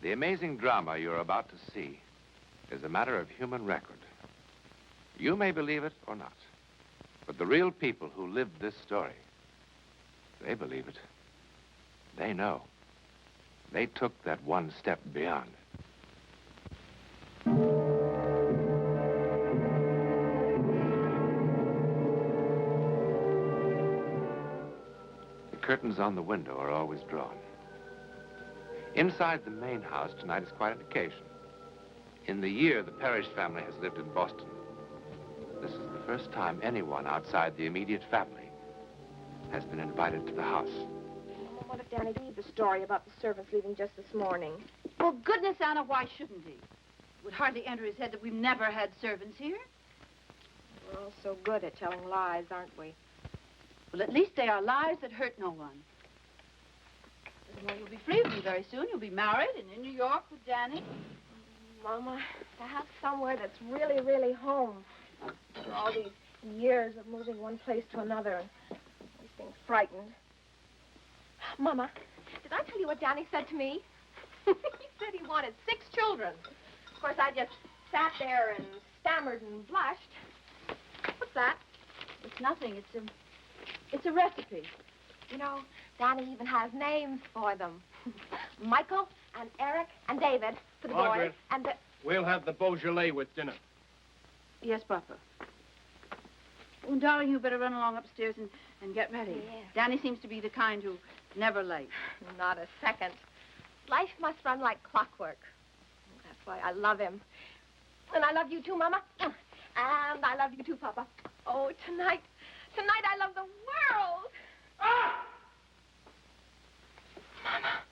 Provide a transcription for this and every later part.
The amazing drama you're about to see is a matter of human record. You may believe it or not, but the real people who lived this story, they believe it. They know. They took that one step beyond. The curtains on the window are always drawn. Inside the main house tonight is quite an occasion. In the year the Parrish family has lived in Boston, this is the first time anyone outside the immediate family has been invited to the house. What if Danny believed the story about the servants leaving just this morning? Well, goodness, Anna, why shouldn't he? It would hardly enter his head that we've never had servants here. We're all so good at telling lies, aren't we? Well, at least they are lies that hurt no one. Well, you'll be free of me very soon. You'll be married and in New York with Danny. Mama, to have somewhere that's really, really home. After all these years of moving one place to another and always being frightened. Mama, did I tell you what Danny said to me? He said he wanted 6 children. Of course, I just sat there and stammered and blushed. What's that? It's nothing. It's a recipe. You know, Danny even has names for them. Michael and Eric and David for the Margaret, boys. And the... We'll have the Beaujolais with dinner. Yes, Papa. Oh, darling, you better run along upstairs and get ready. Yes. Danny seems to be the kind who never late. Not a second. Life must run like clockwork. That's why I love him. And I love you too, Mama. And I love you too, Papa. Oh, tonight I love the world. Ah! Mama.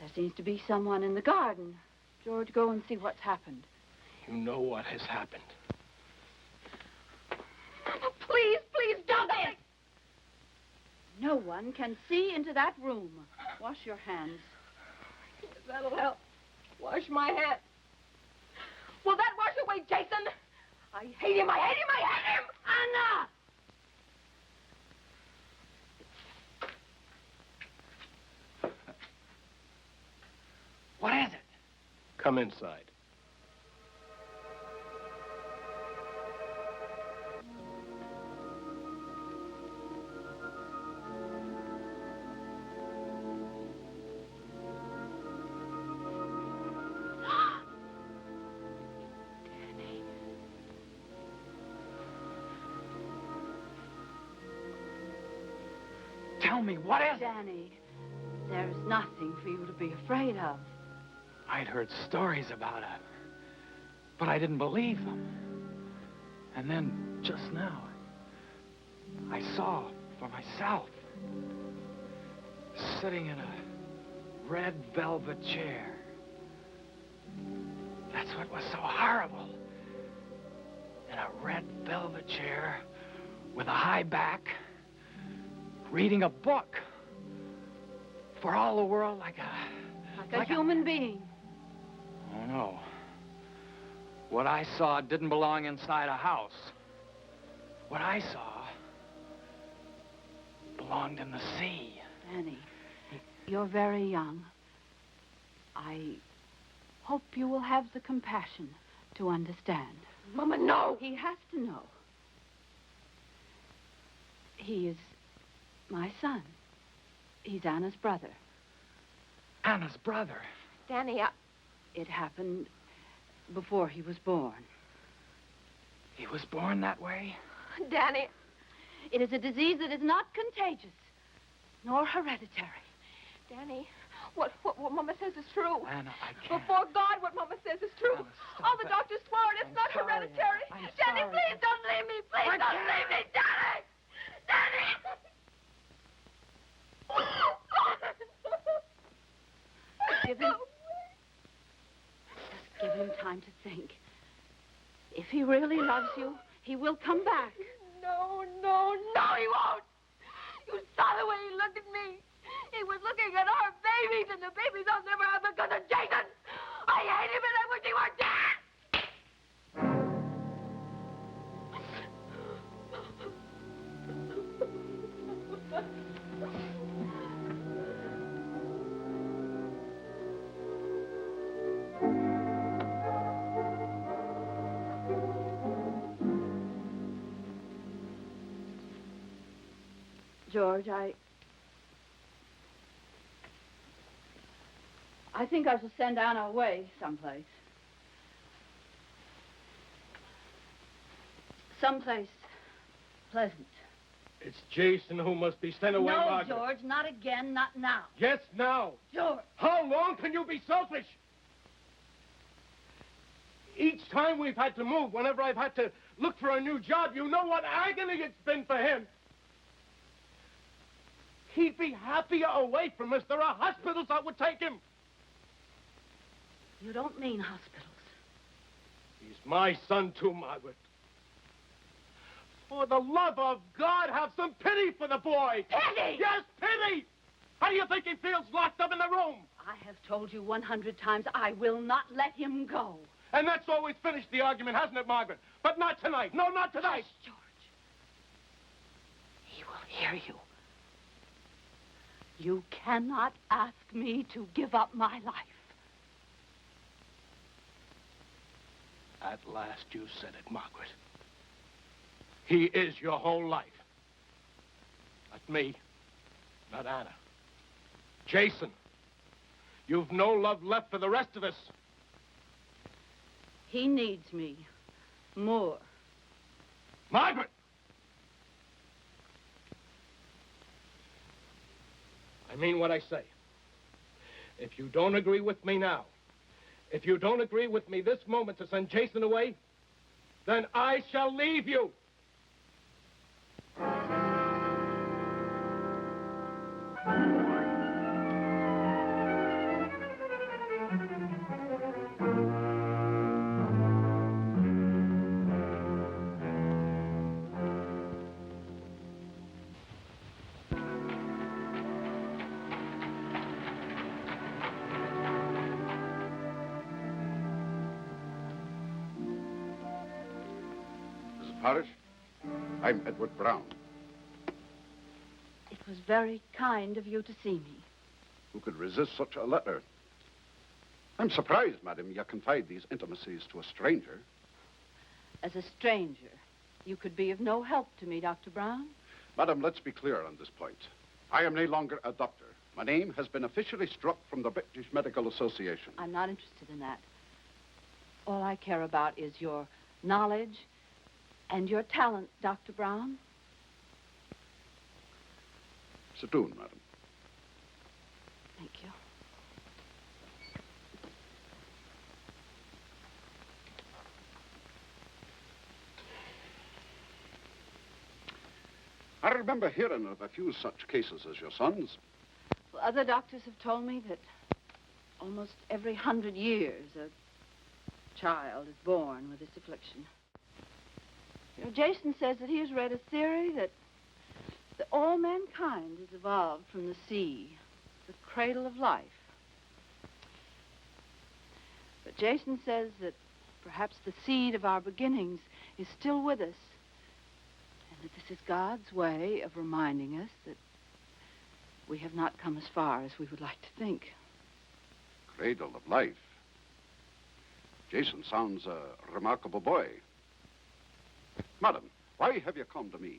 There seems to be someone in the garden. George, go and see what's happened. You know what has happened. Mama, please, please don't. No one can see into that room. Wash your hands. That'll help. Wash my hands. Will that wash away Jason? I hate him, I hate him, I hate him! Anna! What is it? Come inside. Tell me, what is it? Danny, there's nothing for you to be afraid of. I'd heard stories about it, but I didn't believe them. And then, just now, I saw for myself, sitting in a red velvet chair. That's what was so horrible. In a red velvet chair with a high back, reading a book for all the world like a human being. Oh, no. What I saw didn't belong inside a house. What I saw belonged in the sea. Danny, you're very young. I hope you will have the compassion to understand. Mama, no! He has to know. He is my son. He's Anna's brother. Anna's brother? Danny, It happened before he was born. He was born that way? Danny. It is a disease that is not contagious, nor hereditary. Danny, what Mama says is true. Anna, I can't. Before God, what Mama says is true. Anna, stop all the it. doctors swore it. It's not sorry, hereditary. I'm Danny, sorry. please don't leave me. Please don't leave me, Danny. Danny. Give him time to think. If he really loves you, he will come back. No, he won't. You saw the way he looked at me. He was looking at our babies, and the babies I'll never have because of Jason. I hate him, and I wish he were dead. George, I think I shall send Anna away someplace. Someplace pleasant. It's Jason who must be sent away, No, Margaret. George, not again, not now. Yes, now. George! How long can you be selfish? Each time we've had to move, whenever I've had to look for a new job, you know what agony it's been for him. He'd be happier away from us. There are hospitals that would take him. You don't mean hospitals. He's my son, too, Margaret. For the love of God, have some pity for the boy. Pity? Yes, pity! How do you think he feels locked up in the room? I have told you 100 times I will not let him go. And that's always finished the argument, hasn't it, Margaret? But not tonight. No, not tonight. Hush, George. He will hear you. You cannot ask me to give up my life. At last you said it, Margaret. He is your whole life. Not me, not Anna. Jason, you've no love left for the rest of us. He needs me more. Margaret! I mean what I say. If you don't agree with me now, if you don't agree with me this moment to send Jason away, then I shall leave you. Parrish, I'm Edward Brown. It was very kind of you to see me. Who could resist such a letter? I'm surprised, madam, you confide these intimacies to a stranger. As a stranger, you could be of no help to me, Dr. Brown. Madam, let's be clear on this point. I am no longer a doctor. My name has been officially struck from the British Medical Association. I'm not interested in that. All I care about is your knowledge and your talent, Dr. Brown. Sit down, madam. Thank you. I remember hearing of a few such cases as your son's. Well, other doctors have told me that almost every 100 years a child is born with this affliction. You know, Jason says that he has read a theory that all mankind has evolved from the sea, the cradle of life. But Jason says that perhaps the seed of our beginnings is still with us, and that this is God's way of reminding us that we have not come as far as we would like to think. Cradle of life. Jason sounds a remarkable boy. Madam, why have you come to me?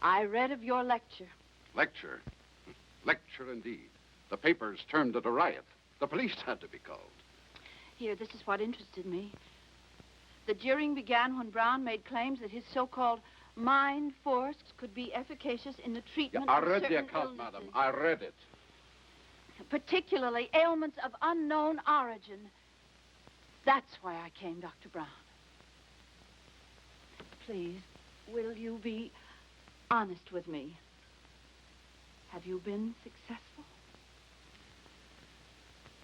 I read of your lecture. Lecture? Lecture indeed. The papers termed it a riot. The police had to be called. Here, this is what interested me. The jeering began when Brown made claims that his so-called mind force could be efficacious in the treatment I of read certain the account, illnesses, madam. I read it. particularly ailments of unknown origin. That's why I came, Dr. Brown. Please, will you be honest with me? Have you been successful?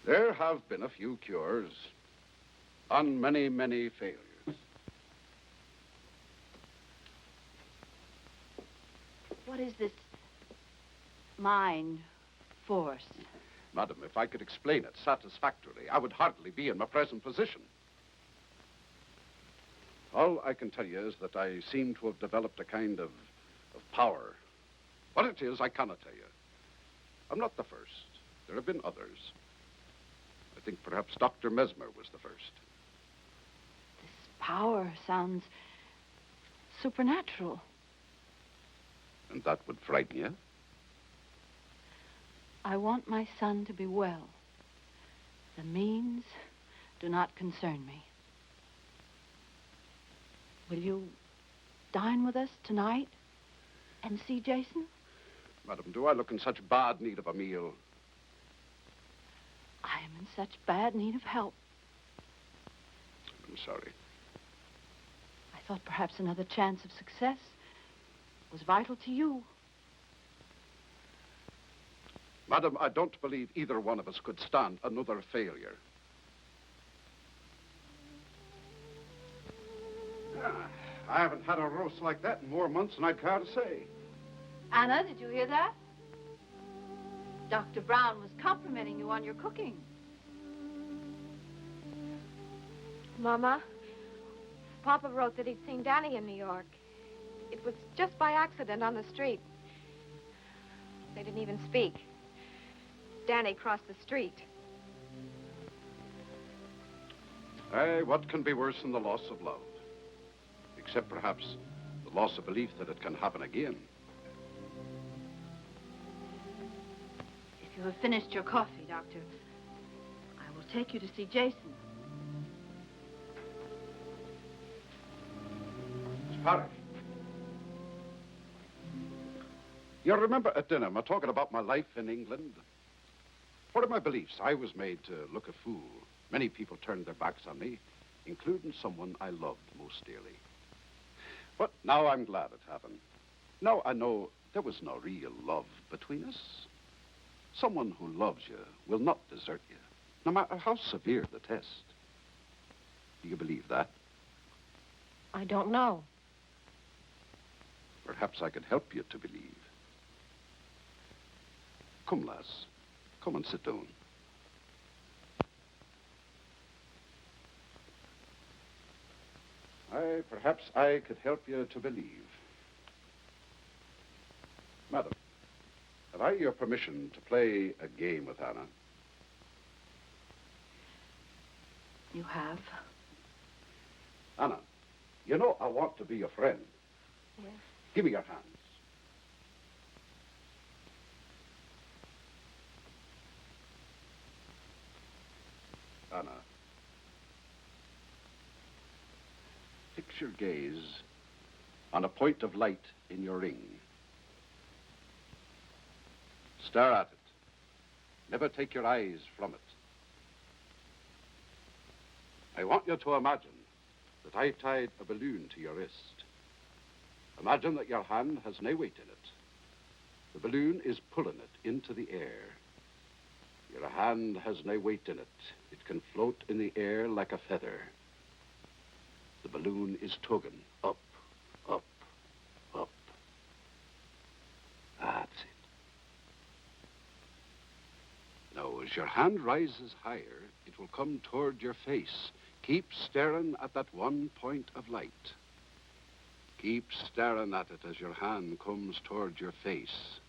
There have been a few cures on many, many failures. What is this mind force? Madam, if I could explain it satisfactorily, I would hardly be in my present position. All I can tell you is that I seem to have developed a kind of power. What it is, I cannot tell you. I'm not the first. There have been others. I think perhaps Dr. Mesmer was the first. This power sounds supernatural. And that would frighten you? I want my son to be well. The means do not concern me. Will you dine with us tonight and see Jason? Madam, do I look in such bad need of a meal? I am in such bad need of help. I'm sorry. I thought perhaps another chance of success was vital to you. Madam, I don't believe either one of us could stand another failure. I haven't had a roast like that in more months than I'd care to say. Anna, did you hear that? Dr. Brown was complimenting you on your cooking. Mama, Papa wrote that he'd seen Danny in New York. It was just by accident on the street. They didn't even speak. Danny crossed the street. Aye, what can be worse than the loss of love? Except perhaps the loss of belief that it can happen again. If you have finished your coffee, Doctor, I will take you to see Jason. Miss Parrish. You remember at dinner, me talking about my life in England? What are my beliefs? I was made to look a fool. Many people turned their backs on me, including someone I loved most dearly. But now I'm glad it happened. Now I know there was no real love between us. Someone who loves you will not desert you, no matter how severe the test. Do you believe that? I don't know. Perhaps I could help you to believe. Come, lass. Come and sit down. Perhaps I could help you to believe. Madam, have I your permission to play a game with Anna? You have? Anna, you know I want to be your friend. Yes. Give me your hands. Anna, fix your gaze on a point of light in your ring. Stare at it. Never take your eyes from it. I want you to imagine that I tied a balloon to your wrist. Imagine that your hand has no weight in it. The balloon is pulling it into the air. Your hand has no weight in it. It can float in the air like a feather. The balloon is tugging up, up, up. That's it. Now, as your hand rises higher, it will come toward your face. Keep staring at that one point of light. Keep staring at it as your hand comes toward your face.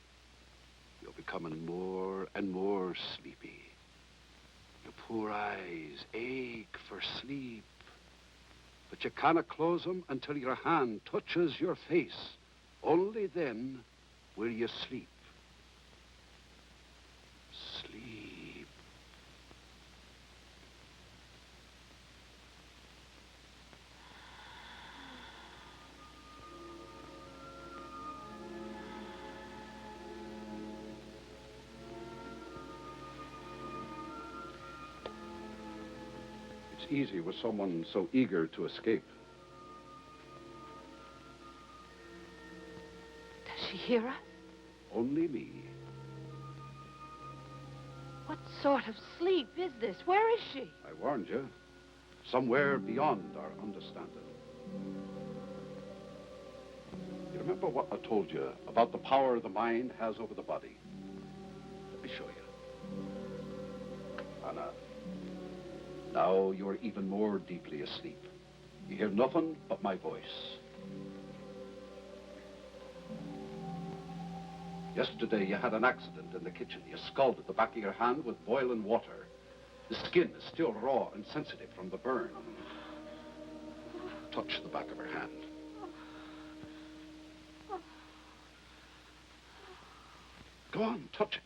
You're becoming more and more sleepy. Your poor eyes ache for sleep. But you cannot close them until your hand touches your face. Only then will you sleep. Sleep. It's easy with someone so eager to escape. Does she hear us? Only me. What sort of sleep is this? Where is she? I warned you. Somewhere beyond our understanding. You remember what I told you about the power the mind has over the body? Let me show you. Anna, now you're even more deeply asleep. You hear nothing but my voice. Yesterday, you had an accident in the kitchen. You scalded the back of your hand with boiling water. The skin is still raw and sensitive from the burn. Touch the back of her hand. Go on, touch it.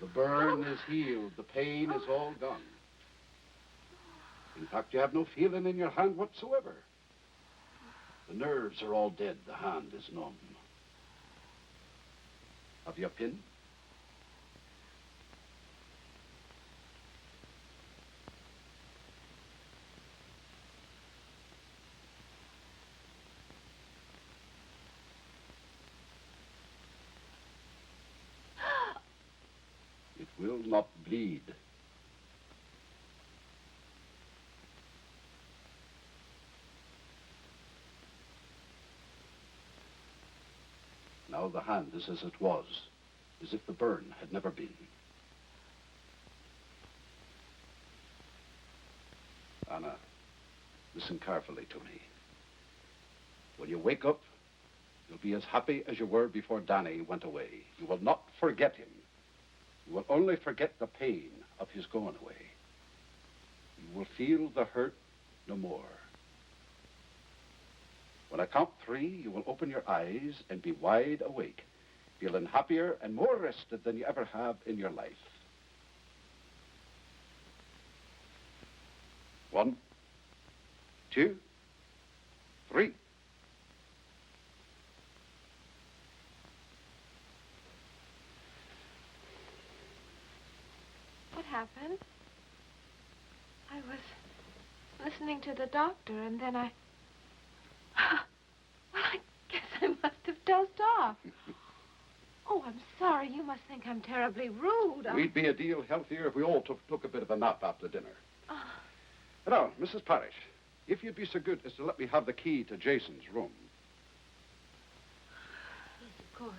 The burn is healed. The pain is all gone. In fact, you have no feeling in your hand whatsoever. The nerves are all dead. The hand is numb. Have you a pin? It will not bleed. Now the hand is as it was, as if the burn had never been. Anna, listen carefully to me. When you wake up, you'll be as happy as you were before Danny went away. You will not forget him. You will only forget the pain of his going away. You will feel the hurt no more. When I count 3, you will open your eyes and be wide awake, feeling happier and more rested than you ever have in your life. 1, 2, 3. What happened? I was listening to the doctor, and then I... Well, I guess I must have dozed off. Oh, I'm sorry. You must think I'm terribly rude. We'd be a deal healthier if we all took a bit of a nap after dinner. Now, Mrs. Parrish, if you'd be so good as to let me have the key to Jason's room. Yes, of course.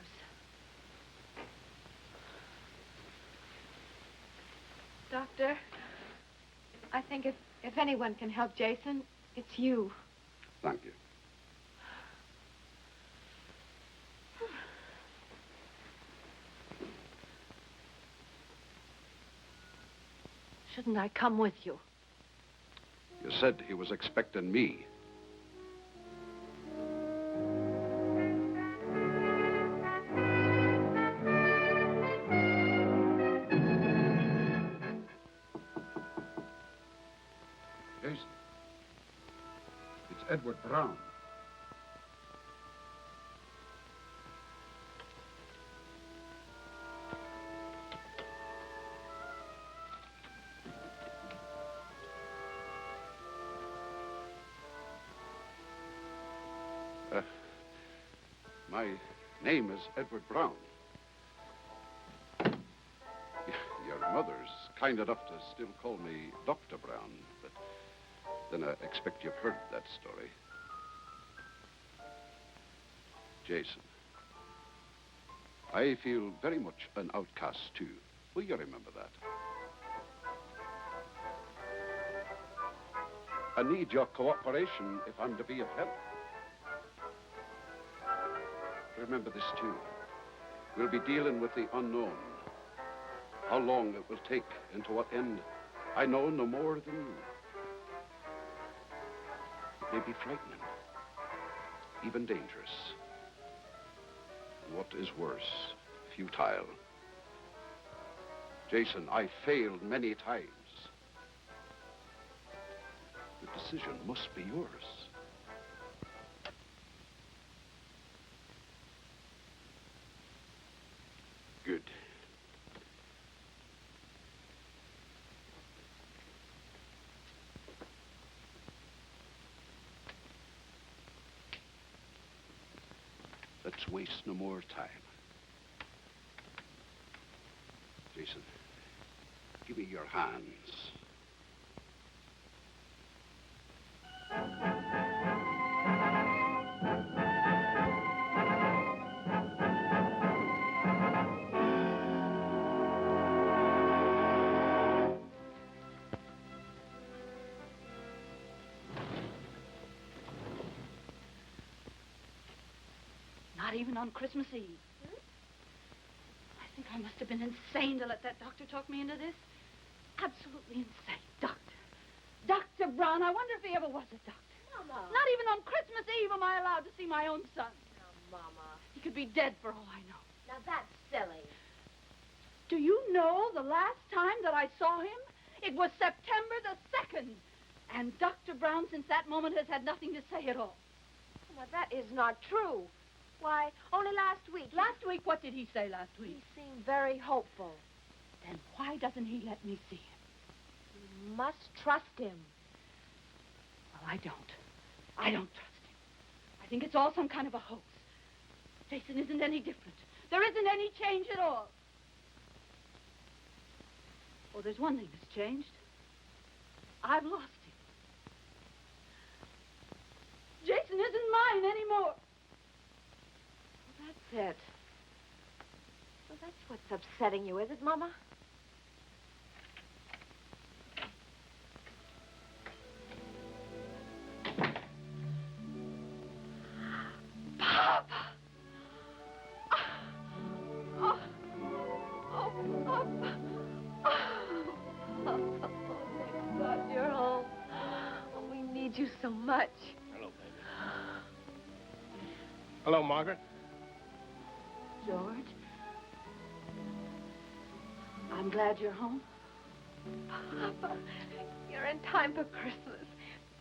Doctor, I think if anyone can help Jason, it's you. Thank you. Shouldn't I come with you? You said he was expecting me. Jason, it's Edward Brown. My name is Edward Brown. Your mother's kind enough to still call me Dr. Brown, but then I expect you've heard that story. Jason, I feel very much an outcast, too. Will you remember that? I need your cooperation if I'm to be of help. Remember this, too. We'll be dealing with the unknown. How long it will take and to what end, I know no more than you. It may be frightening, even dangerous. And what is worse, futile. Jason, I failed many times. The decision must be yours. Good. Let's waste no more time. Jason, give me your hands. Not even on Christmas Eve. I think I must have been insane to let that doctor talk me into this. Absolutely insane. Dr. Brown, I wonder if he ever was a doctor. Mama. Not even on Christmas am I allowed to see my own son? Now, Mama. He could be dead for all I know. Now, that's silly. Do you know the last time that I saw him? It was September the 2nd. And Dr. Brown, since that moment, has had nothing to say at all. Mama, that is not true. Why, only last week. Last week, what did he say last week? He seemed very hopeful. Then why doesn't he let me see him? You must trust him. Well, I don't. I don't trust him. I think it's all some kind of a hoax. Jason isn't any different. There isn't any change at all. Oh, there's one thing that's changed. I've lost him. Jason isn't mine anymore. Well, that's it. Well, that's what's upsetting you, is it, Mama? Papa! Oh, Papa! Oh, thank God you're home. Oh, we need you so much. Hello, baby. Hello, Margaret. George, I'm glad you're home. Papa, you're in time for Christmas.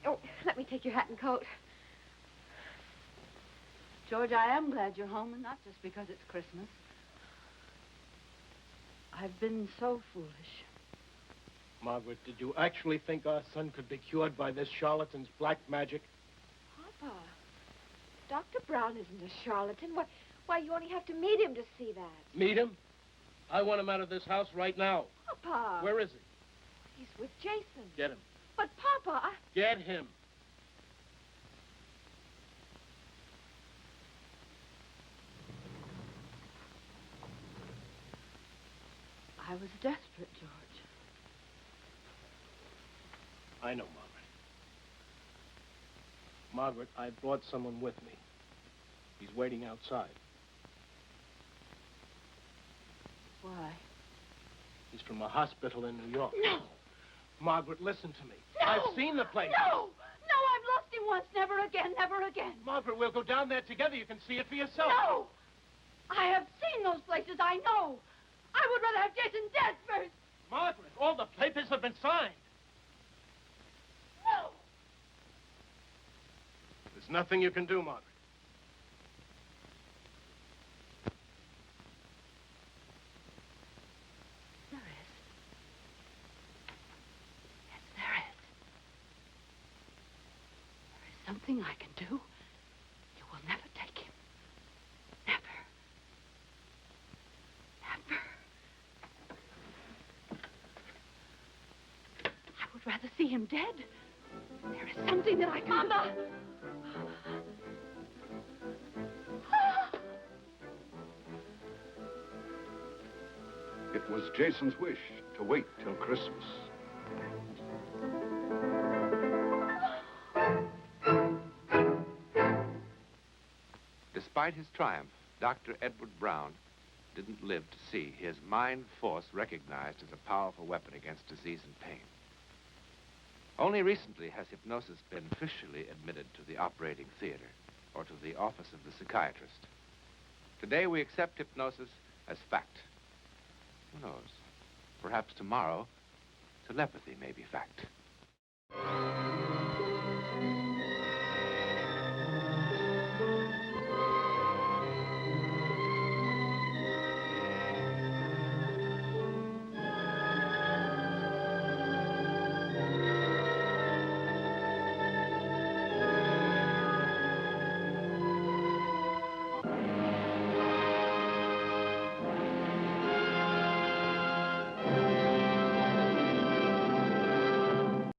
Oh, let me take your hat and coat. George, I am glad you're home, and not just because it's Christmas. I've been so foolish. Margaret, did you actually think our son could be cured by this charlatan's black magic? Papa, Dr. Brown isn't a charlatan. Why, you only have to meet him to see that. Meet him? I want him out of this house right now. Papa. Where is he? He's with Jason. Get him. But, Papa, Get him. I was desperate, George. I know, Margaret. Margaret, I brought someone with me. He's waiting outside. Why? He's from a hospital in New York. No! Margaret, listen to me. No! I've seen the place. No! No, I've lost him once. Never again, never again. Margaret, we'll go down there together. You can see it for yourself. No! I have seen those places, I know. I would rather have Jason dead first. Margaret, all the papers have been signed. No! There's nothing you can do, Margaret. There is. Yes, there is. There is something I can do. You will never take him. Never. Never. I would rather see him dead. There is something that I can... Mama! It was Jason's wish to wait till Christmas. Despite his triumph, Dr. Edward Brown didn't live to see his mind force recognized as a powerful weapon against disease and pain. Only recently has hypnosis been officially admitted to the operating theater or to the office of the psychiatrist. Today we accept hypnosis as fact. Who knows? Perhaps tomorrow, telepathy may be fact.